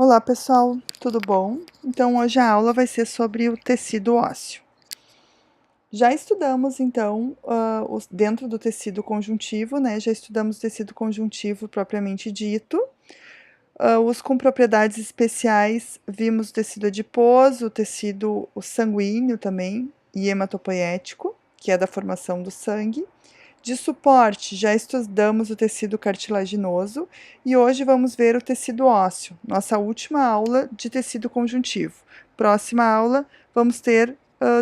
Olá pessoal, tudo bom? Então hoje a aula vai ser sobre o tecido ósseo. Já estudamos então dentro do tecido conjuntivo, né? Já estudamos o tecido conjuntivo propriamente dito. Os com propriedades especiais, vimos o tecido adiposo, o tecido sanguíneo também e hematopoético, que é da formação do sangue. De suporte, já estudamos o tecido cartilaginoso e hoje vamos ver o tecido ósseo, nossa última aula de tecido conjuntivo. Próxima aula, vamos ter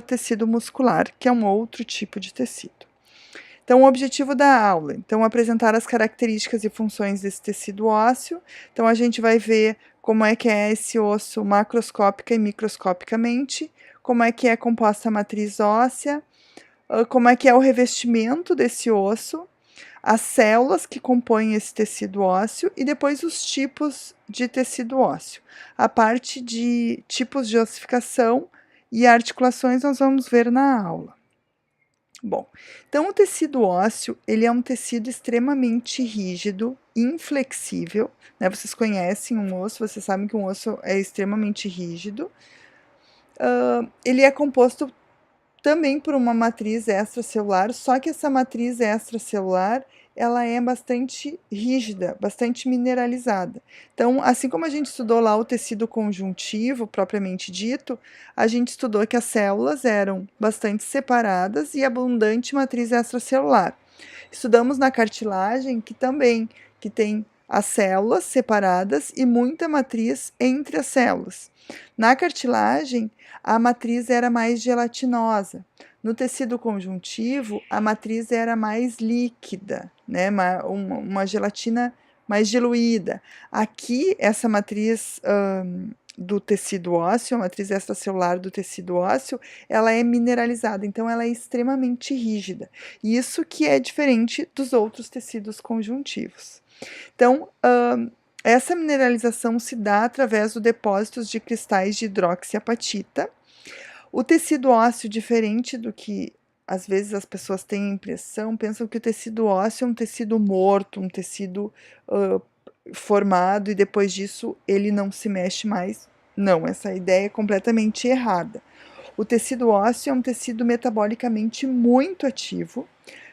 tecido muscular, que é um outro tipo de tecido. Então, o objetivo da aula, então, apresentar as características e funções desse tecido ósseo. Então, a gente vai ver como é que é esse osso macroscópica e microscopicamente, como é que é composta a matriz óssea, como é que é o revestimento desse osso, as células que compõem esse tecido ósseo e depois os tipos de tecido ósseo. A parte de tipos de ossificação e articulações nós vamos ver na aula. Bom, então o tecido ósseo, ele é um tecido extremamente rígido, inflexível, né? Vocês conhecem um osso, vocês sabem que um osso é extremamente rígido. Ele é composto também por uma matriz extracelular, só que essa matriz extracelular, ela é bastante rígida, bastante mineralizada. Então, assim como a gente estudou lá o tecido conjuntivo, propriamente dito, a gente estudou que as células eram bastante separadas e abundante matriz extracelular. Estudamos na cartilagem que também, que tem as células separadas e muita matriz entre as células. Na cartilagem, a matriz era mais gelatinosa. No tecido conjuntivo, a matriz era mais líquida, né? Uma gelatina mais diluída. Aqui, essa matriz do tecido ósseo, a matriz extracelular do tecido ósseo, ela é mineralizada, então ela é extremamente rígida. Isso que é diferente dos outros tecidos conjuntivos. Então, essa mineralização se dá através do depósitos de cristais de hidroxiapatita. O tecido ósseo, diferente do que às vezes as pessoas têm a impressão, pensam que o tecido ósseo é um tecido morto, um tecido formado e depois disso ele não se mexe mais. Não, essa ideia é completamente errada. O tecido ósseo é um tecido metabolicamente muito ativo,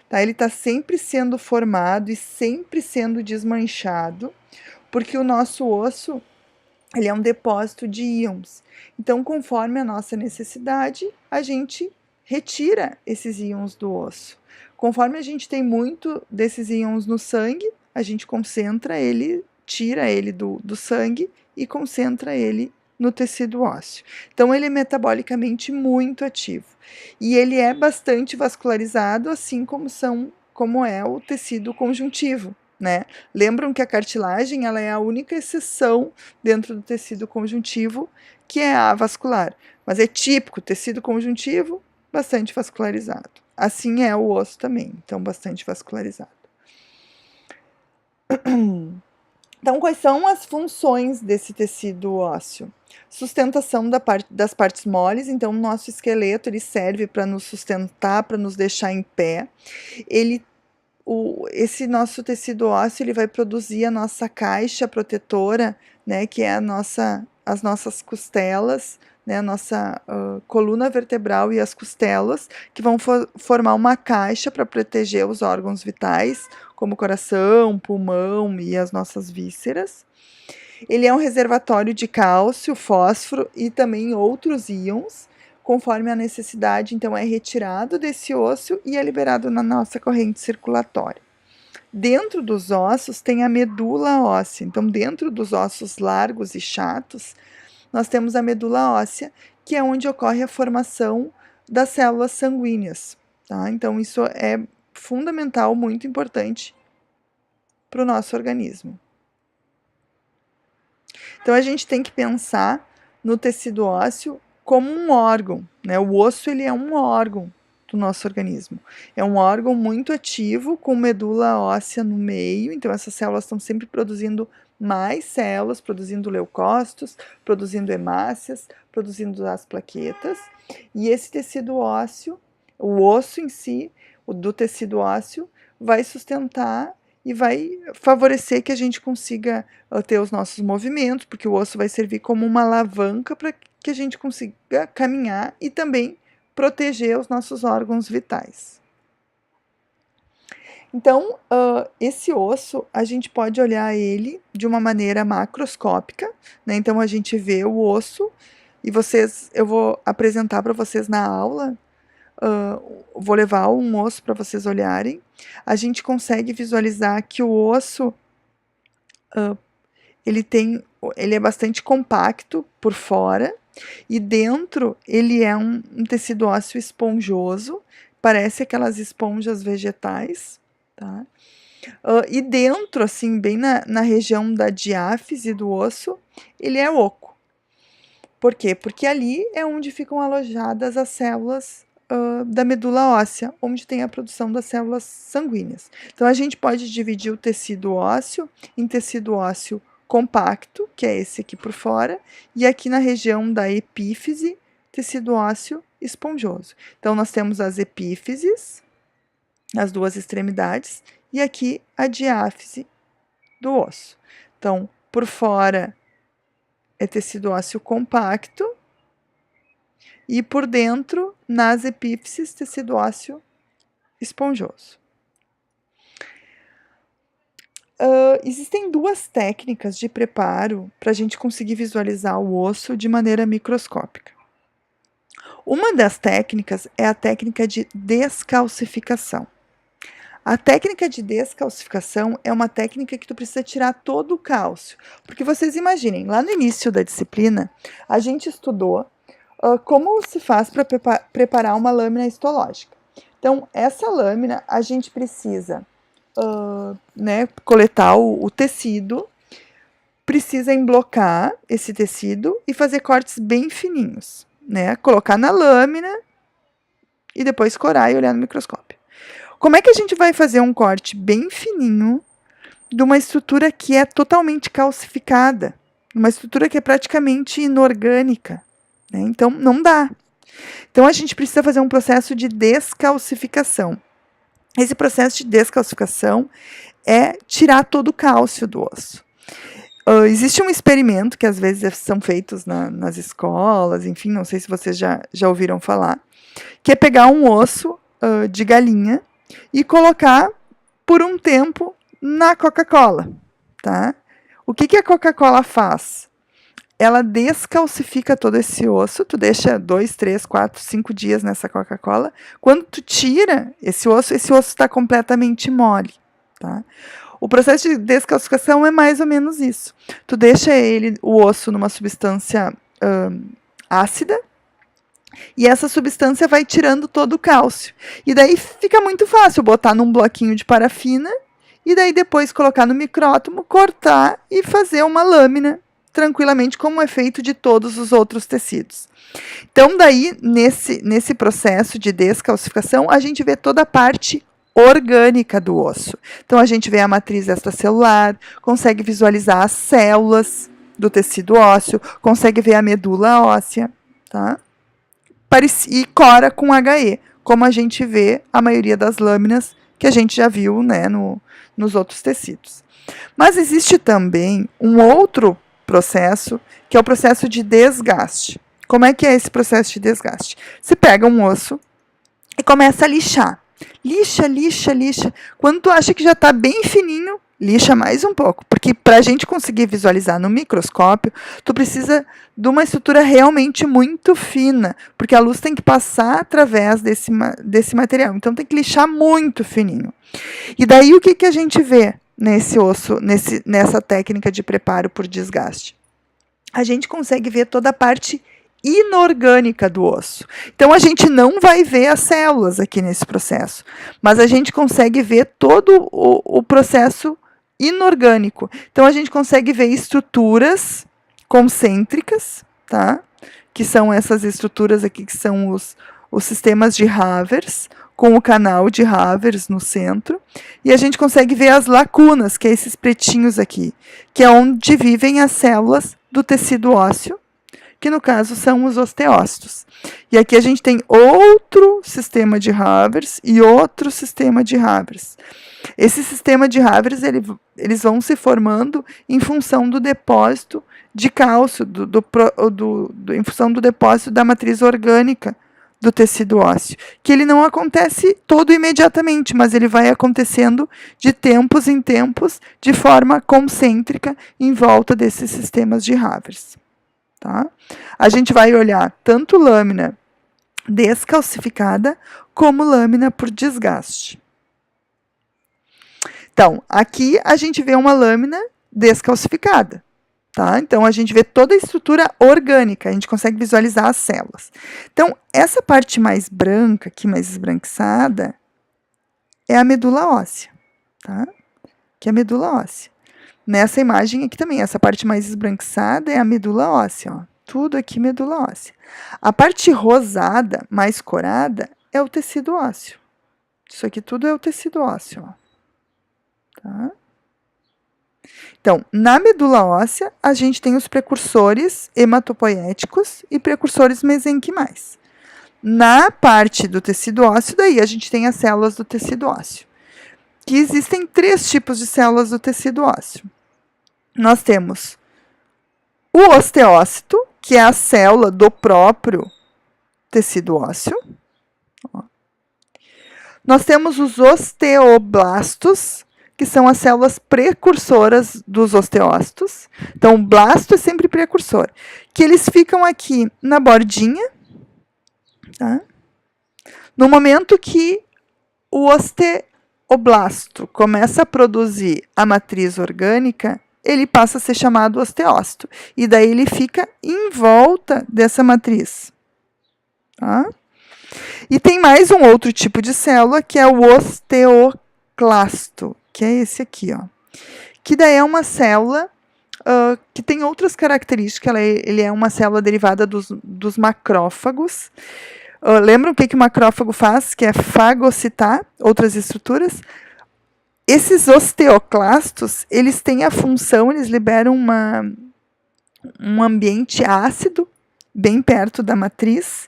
tá? Ele está sempre sendo formado e sempre sendo desmanchado, porque o nosso osso, ele é um depósito de íons. Então, conforme a nossa necessidade, a gente retira esses íons do osso. Conforme a gente tem muito desses íons no sangue, a gente concentra ele, tira ele do sangue e concentra ele no tecido ósseo. Então, ele é metabolicamente muito ativo. E ele é bastante vascularizado, assim como é o tecido conjuntivo, né? Lembram que a cartilagem, ela é a única exceção dentro do tecido conjuntivo que é avascular, mas é típico, tecido conjuntivo, bastante vascularizado. Assim é o osso também, então bastante vascularizado. Então, quais são as funções desse tecido ósseo? Sustentação das partes moles, então o nosso esqueleto ele serve para nos sustentar, para nos deixar em pé. Esse nosso tecido ósseo ele vai produzir a nossa caixa protetora, né, que é as nossas costelas, né, a nossa coluna vertebral e as costelas, que vão formar uma caixa para proteger os órgãos vitais, como coração, pulmão e as nossas vísceras. Ele é um reservatório de cálcio, fósforo e também outros íons, conforme a necessidade, então é retirado desse osso e é liberado na nossa corrente circulatória. Dentro dos ossos tem a medula óssea, então dentro dos ossos largos e chatos, nós temos a medula óssea, que é onde ocorre a formação das células sanguíneas, tá? Então isso é fundamental, muito importante para o nosso organismo. Então a gente tem que pensar no tecido ósseo como um órgão, né? O osso ele é um órgão do nosso organismo. É um órgão muito ativo com medula óssea no meio, então essas células estão sempre produzindo mais células, produzindo leucócitos, produzindo hemácias, produzindo as plaquetas. E esse tecido ósseo, o osso em si, o do tecido ósseo, vai sustentar e vai favorecer que a gente consiga ter os nossos movimentos, porque o osso vai servir como uma alavanca para que a gente consiga caminhar e também proteger os nossos órgãos vitais. Então, esse osso, a gente pode olhar ele de uma maneira macroscópica, né? Então, a gente vê o osso e eu vou apresentar para vocês na aula, vou levar um osso para vocês olharem. A gente consegue visualizar que o osso, ele é bastante compacto por fora e dentro ele é um tecido ósseo esponjoso, parece aquelas esponjas vegetais, tá? E dentro, assim, bem na região da diáfise do osso, ele é oco. Por quê? Porque ali é onde ficam alojadas as células da medula óssea, onde tem a produção das células sanguíneas. Então, a gente pode dividir o tecido ósseo em tecido ósseo compacto, que é esse aqui por fora, e aqui na região da epífise, tecido ósseo esponjoso. Então, nós temos as epífises, as duas extremidades, e aqui a diáfise do osso. Então, por fora é tecido ósseo compacto, e por dentro, nas epífises, tecido ósseo esponjoso. Existem duas técnicas de preparo para a gente conseguir visualizar o osso de maneira microscópica. Uma das técnicas é a técnica de descalcificação. A técnica de descalcificação é uma técnica que tu precisa tirar todo o cálcio. Porque vocês imaginem, lá no início da disciplina, a gente estudou como se faz para preparar uma lâmina histológica. Então, essa lâmina, a gente precisa coletar o tecido, precisa emblocar esse tecido e fazer cortes bem fininhos, né? Colocar na lâmina e depois corar e olhar no microscópio. Como é que a gente vai fazer um corte bem fininho de uma estrutura que é totalmente calcificada, uma estrutura que é praticamente inorgânica, né? Então, não dá. Então, a gente precisa fazer um processo de descalcificação. Esse processo de descalcificação é tirar todo o cálcio do osso. Existe um experimento que às vezes são feitos nas escolas, enfim, não sei se vocês já ouviram falar, que é pegar um osso de galinha e colocar por um tempo na Coca-Cola, tá? O que a Coca-Cola faz? Ela descalcifica todo esse osso, tu deixa 2, 3, 4, 5 dias nessa Coca-Cola. Quando tu tira esse osso está completamente mole, tá? O processo de descalcificação é mais ou menos isso. Tu deixa o osso numa substância ácida, e essa substância vai tirando todo o cálcio. E daí fica muito fácil botar num bloquinho de parafina, e daí depois colocar no micrótomo, cortar e fazer uma lâmina tranquilamente, como é feito de todos os outros tecidos. Então, daí, nesse processo de descalcificação, a gente vê toda a parte orgânica do osso. Então, a gente vê a matriz extracelular, consegue visualizar as células do tecido ósseo, consegue ver a medula óssea, tá? E cora com HE, como a gente vê a maioria das lâminas que a gente já viu, né, nos outros tecidos. Mas existe também um outro processo, que é o processo de desgaste. Como é que é esse processo de desgaste? Você pega um osso e começa a lixar. Lixa, lixa, lixa. Quando tu acha que já está bem fininho, lixa mais um pouco. Porque para a gente conseguir visualizar no microscópio, tu precisa de uma estrutura realmente muito fina, porque a luz tem que passar através desse material. Então tem que lixar muito fininho. E daí o que a gente vê nesse osso, nessa técnica de preparo por desgaste? A gente consegue ver toda a parte inorgânica do osso. Então, a gente não vai ver as células aqui nesse processo, mas a gente consegue ver todo o processo inorgânico. Então, a gente consegue ver estruturas concêntricas, tá? Que são essas estruturas aqui, que são os sistemas de Havers, com o canal de Havers no centro, e a gente consegue ver as lacunas, que é esses pretinhos aqui, que é onde vivem as células do tecido ósseo, que no caso são os osteócitos. E aqui a gente tem outro sistema de Havers e outro sistema de Havers. Esse sistema de Havers, eles vão se formando em função do depósito de cálcio, em função do depósito da matriz orgânica do tecido ósseo, que ele não acontece todo imediatamente, mas ele vai acontecendo de tempos em tempos, de forma concêntrica, em volta desses sistemas de Havers. Tá? A gente vai olhar tanto lâmina descalcificada, como lâmina por desgaste. Então, aqui a gente vê uma lâmina descalcificada. Tá? Então, a gente vê toda a estrutura orgânica, a gente consegue visualizar as células. Então, essa parte mais branca, aqui mais esbranquiçada, é a medula óssea. Tá? Que é a medula óssea. Nessa imagem aqui também, essa parte mais esbranquiçada é a medula óssea. Ó. Tudo aqui medula óssea. A parte rosada, mais corada, é o tecido ósseo. Isso aqui tudo é o tecido ósseo. Ó. Tá? Então, na medula óssea, a gente tem os precursores hematopoéticos e precursores mesenquimais. Na parte do tecido ósseo, daí a gente tem as células do tecido ósseo. Que existem 3 tipos de células do tecido ósseo. Nós temos o osteócito, que é a célula do próprio tecido ósseo. Ó. Nós temos os osteoblastos, que são as células precursoras dos osteócitos. Então, o blasto é sempre precursor. Que eles ficam aqui na bordinha. Tá? No momento que o osteoblasto começa a produzir a matriz orgânica, ele passa a ser chamado osteócito. E daí ele fica em volta dessa matriz. Tá? E tem mais um outro tipo de célula, que é o osteoclasto, que é esse aqui, ó. Que daí é uma célula que tem outras características. Ele é uma célula derivada dos macrófagos. Lembram o que o macrófago faz? Que é fagocitar outras estruturas. Esses osteoclastos, eles têm a função, eles liberam um ambiente ácido, bem perto da matriz,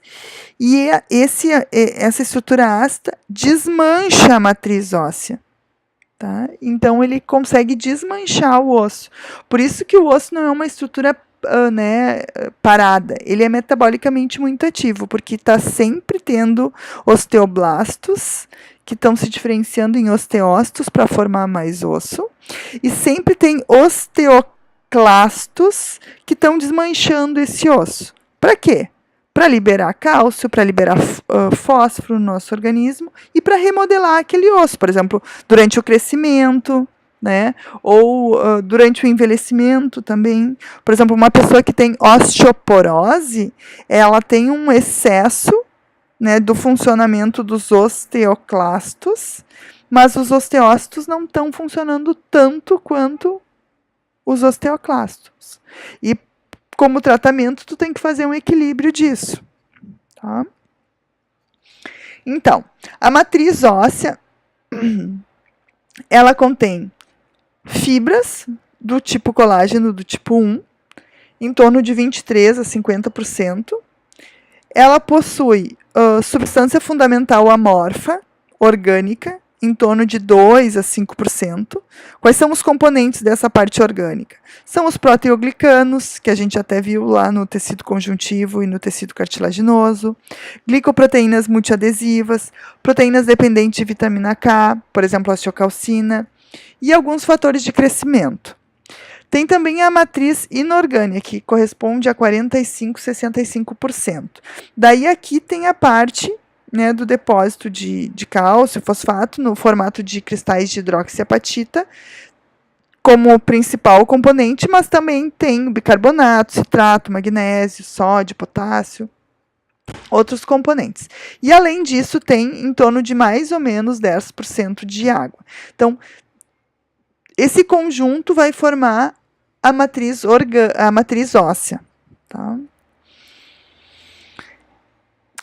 e essa estrutura ácida desmancha a matriz óssea. Tá? Então, ele consegue desmanchar o osso. Por isso que o osso não é uma estrutura parada. Ele é metabolicamente muito ativo, porque está sempre tendo osteoblastos, que estão se diferenciando em osteócitos para formar mais osso. E sempre tem osteoclastos que estão desmanchando esse osso. Para quê? Para liberar cálcio, para liberar fósforo no nosso organismo e para remodelar aquele osso, por exemplo, durante o crescimento, né? Ou durante o envelhecimento também. Por exemplo, uma pessoa que tem osteoporose, ela tem um excesso, né, do funcionamento dos osteoclastos, mas os osteócitos não estão funcionando tanto quanto os osteoclastos. E como tratamento, tu tem que fazer um equilíbrio disso. Tá? Então, a matriz óssea, ela contém fibras do tipo colágeno do tipo 1, em torno de 23% a 50%. Ela possui substância fundamental amorfa, orgânica, em torno de 2% a 5%. Quais são os componentes dessa parte orgânica? São os proteoglicanos, que a gente até viu lá no tecido conjuntivo e no tecido cartilaginoso, glicoproteínas multiadesivas, proteínas dependentes de vitamina K, por exemplo, a osteocalcina, e alguns fatores de crescimento. Tem também a matriz inorgânica, que corresponde a 45% a 65%. Daí aqui tem a parte, né, do depósito de cálcio, fosfato, no formato de cristais de hidroxiapatita, como principal componente, mas também tem bicarbonato, citrato, magnésio, sódio, potássio, outros componentes. E além disso, tem em torno de mais ou menos 10% de água. Então, esse conjunto vai formar a matriz óssea. Tá?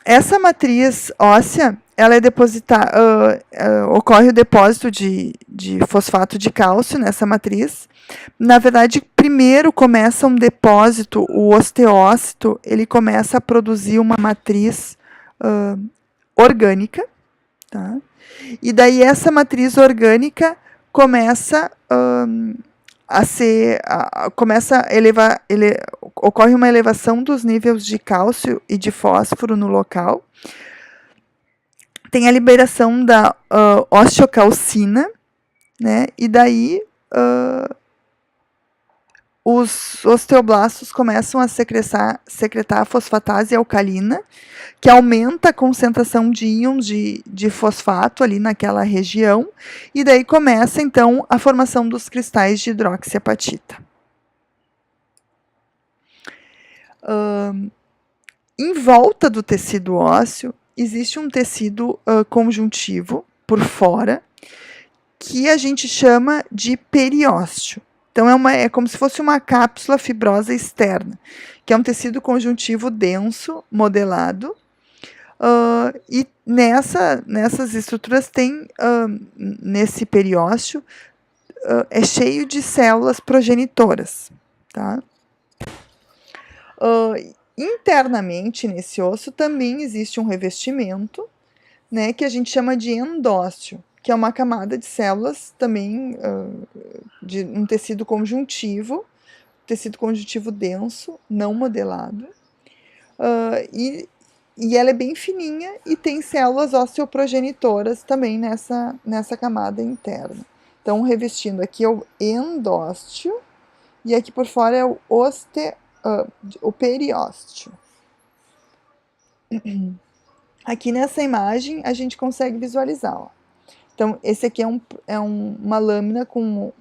Essa matriz óssea, ela é depositada, ocorre o depósito de fosfato de cálcio nessa matriz. Na verdade, primeiro começa um depósito, o osteócito, ele começa a produzir uma matriz orgânica, tá? E daí essa matriz orgânica começa começa a elevar, ocorre uma elevação dos níveis de cálcio e de fósforo no local. Tem a liberação da osteocalcina, né? E daí os osteoblastos começam a secretar a fosfatase alcalina, que aumenta a concentração de íons de fosfato ali naquela região, e daí começa, então, a formação dos cristais de hidroxiapatita. Em volta do tecido ósseo, existe um tecido conjuntivo por fora, que a gente chama de periósteo. Então, é como se fosse uma cápsula fibrosa externa, que é um tecido conjuntivo denso, modelado, e nessas estruturas tem, nesse periósteo, é cheio de células progenitoras, tá? Internamente, nesse osso, também existe um revestimento, né, que a gente chama de endósteo, que é uma camada de células também de um tecido conjuntivo denso, não modelado, e ela é bem fininha e tem células osteoprogenitoras também nessa camada interna. Então, revestindo aqui é o endósteo e aqui por fora é o periósteo. Aqui nessa imagem a gente consegue visualizar, ó. Então, esse aqui é uma lâmina com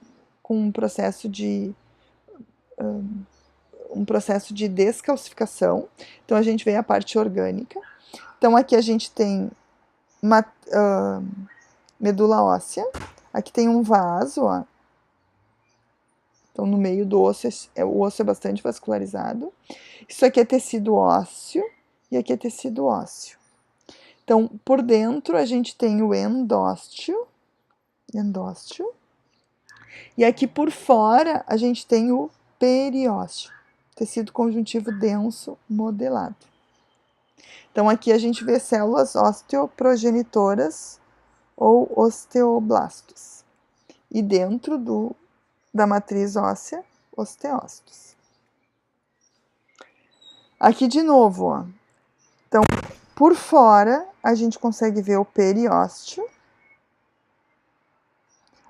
um processo de descalcificação. Então, a gente vê a parte orgânica. Então, aqui a gente tem medula óssea. Aqui tem um vaso, ó. Então, no meio do osso, o osso é bastante vascularizado. Isso aqui é tecido ósseo e aqui é tecido ósseo. Então, por dentro, a gente tem o endósteo. E aqui por fora, a gente tem o periósteo, tecido conjuntivo denso modelado. Então, aqui a gente vê células osteoprogenitoras ou osteoblastos. E dentro da matriz óssea, osteócitos. Aqui de novo, ó. Então, por fora, a gente consegue ver o periósteo.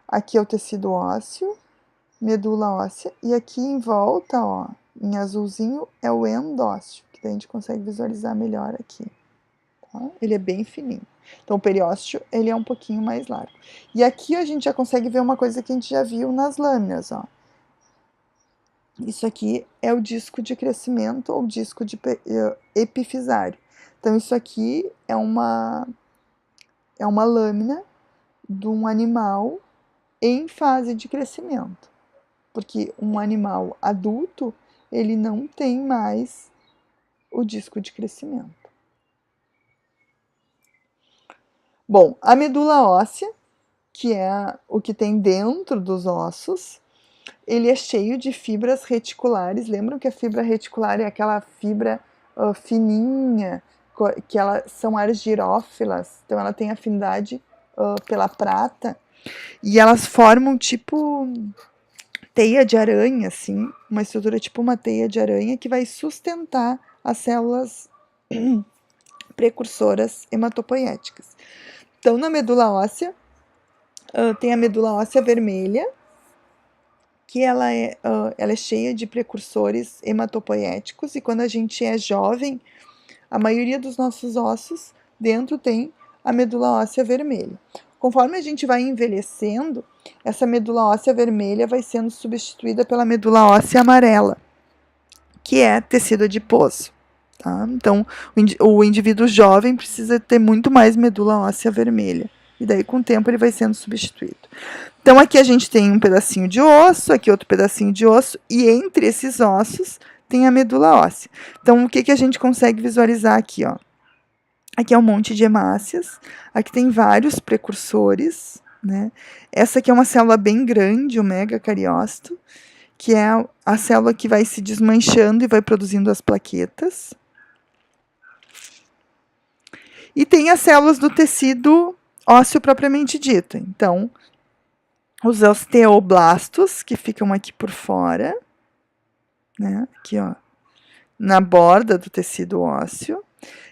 Aqui é o tecido ósseo, medula óssea. E aqui em volta, ó, em azulzinho, é o endósteo, que daí a gente consegue visualizar melhor aqui. Tá? Ele é bem fininho. Então, o periósteo, ele é um pouquinho mais largo. E aqui a gente já consegue ver uma coisa que a gente já viu nas lâminas, ó. Isso aqui é o disco de crescimento ou disco epifisário. Então, isso aqui é uma lâmina de um animal em fase de crescimento. Porque um animal adulto, ele não tem mais o disco de crescimento. Bom, a medula óssea, que é o que tem dentro dos ossos, ele é cheio de fibras reticulares. Lembram que a fibra reticular é aquela fibra fininha, que elas são argirófilas, então ela tem afinidade pela prata, e elas formam tipo teia de aranha, assim, uma estrutura tipo uma teia de aranha que vai sustentar as células precursoras hematopoéticas. Então, na medula óssea, tem a medula óssea vermelha, que ela é cheia de precursores hematopoéticos, e quando a gente é jovem, a maioria dos nossos ossos dentro tem a medula óssea vermelha. Conforme a gente vai envelhecendo, essa medula óssea vermelha vai sendo substituída pela medula óssea amarela, que é tecido adiposo. Tá? Então, o indivíduo jovem precisa ter muito mais medula óssea vermelha. E daí, com o tempo, ele vai sendo substituído. Então, aqui a gente tem um pedacinho de osso, aqui outro pedacinho de osso, e entre esses ossos tem a medula óssea. Então, o que a gente consegue visualizar aqui, ó? Aqui é um monte de hemácias. Aqui tem vários precursores, né? Essa aqui é uma célula bem grande, o megacariócito, que é a célula que vai se desmanchando e vai produzindo as plaquetas. E tem as células do tecido ósseo propriamente dito. Então, os osteoblastos, que ficam aqui por fora, né? Aqui, ó, na borda do tecido ósseo,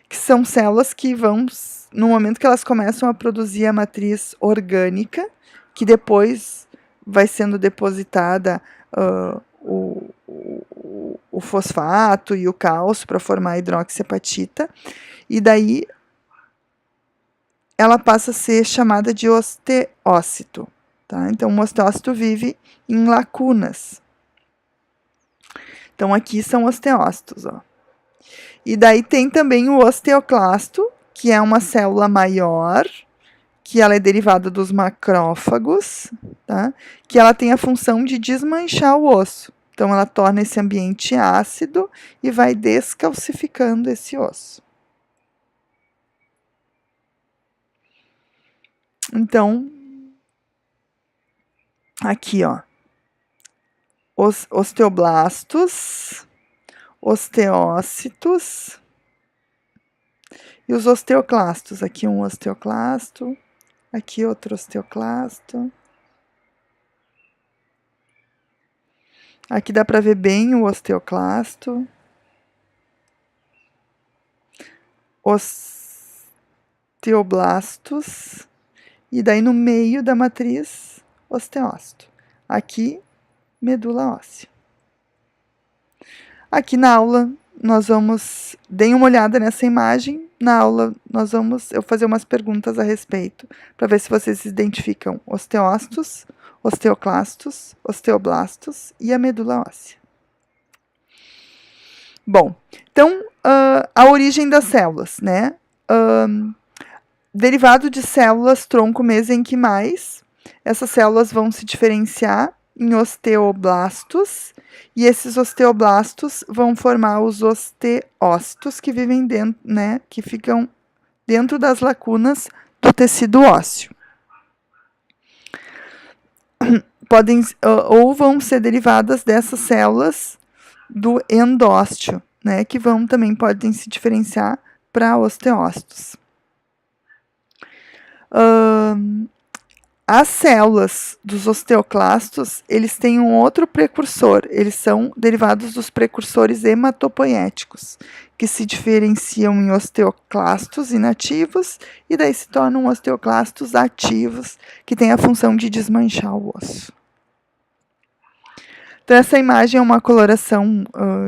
que são células que vão, no momento que elas começam a produzir a matriz orgânica, que depois vai sendo depositada o fosfato e o cálcio para formar a hidroxiapatita, e daí ela passa a ser chamada de osteócito. Tá? Então, o osteócito vive em lacunas. Então, aqui são osteócitos. Ó. E daí tem também o osteoclasto, que é uma célula maior, que ela é derivada dos macrófagos, tá? Que ela tem a função de desmanchar o osso. Então, ela torna esse ambiente ácido e vai descalcificando esse osso. Então, aqui, ó, os osteoblastos, osteócitos e os osteoclastos. Aqui um osteoclasto, aqui outro osteoclasto. Aqui dá para ver bem o osteoclasto. Osteoblastos. E daí no meio da matriz, osteócito. Aqui, medula óssea. Aqui na aula, nós vamos... Deem uma olhada nessa imagem. Na aula, eu fazer umas perguntas a respeito, para ver se vocês se identificam osteócitos, osteoclastos, osteoblastos e a medula óssea. Bom, então, a origem das células, né? Derivado de células tronco mesenquimais, essas células vão se diferenciar em osteoblastos, e esses osteoblastos vão formar os osteócitos que vivem dentro, né, que ficam dentro das lacunas do tecido ósseo. Podem, ou vão ser derivadas dessas células do endósteo, né, que podem se diferenciar para osteócitos. As células dos osteoclastos, eles têm um outro precursor, eles são derivados dos precursores hematopoéticos, que se diferenciam em osteoclastos inativos e daí se tornam osteoclastos ativos, que têm a função de desmanchar o osso. Então, essa imagem é uma coloração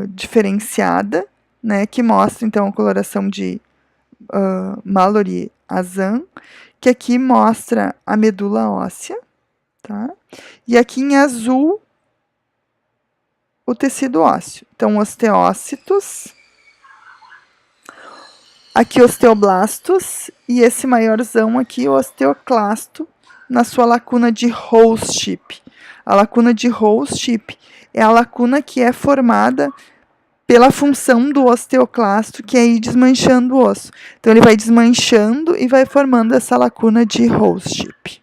diferenciada, né, que mostra, então, a coloração de Mallory-Hazan, que aqui mostra a medula óssea, tá? E aqui em azul, o tecido ósseo. Então, osteócitos, aqui osteoblastos, e esse maiorzão aqui, o osteoclasto, na sua lacuna de Hollschip. A lacuna de Hollschip é a lacuna que é formada pela função do osteoclasto, que é ir desmanchando o osso. Então, ele vai desmanchando e vai formando essa lacuna de Hollschip.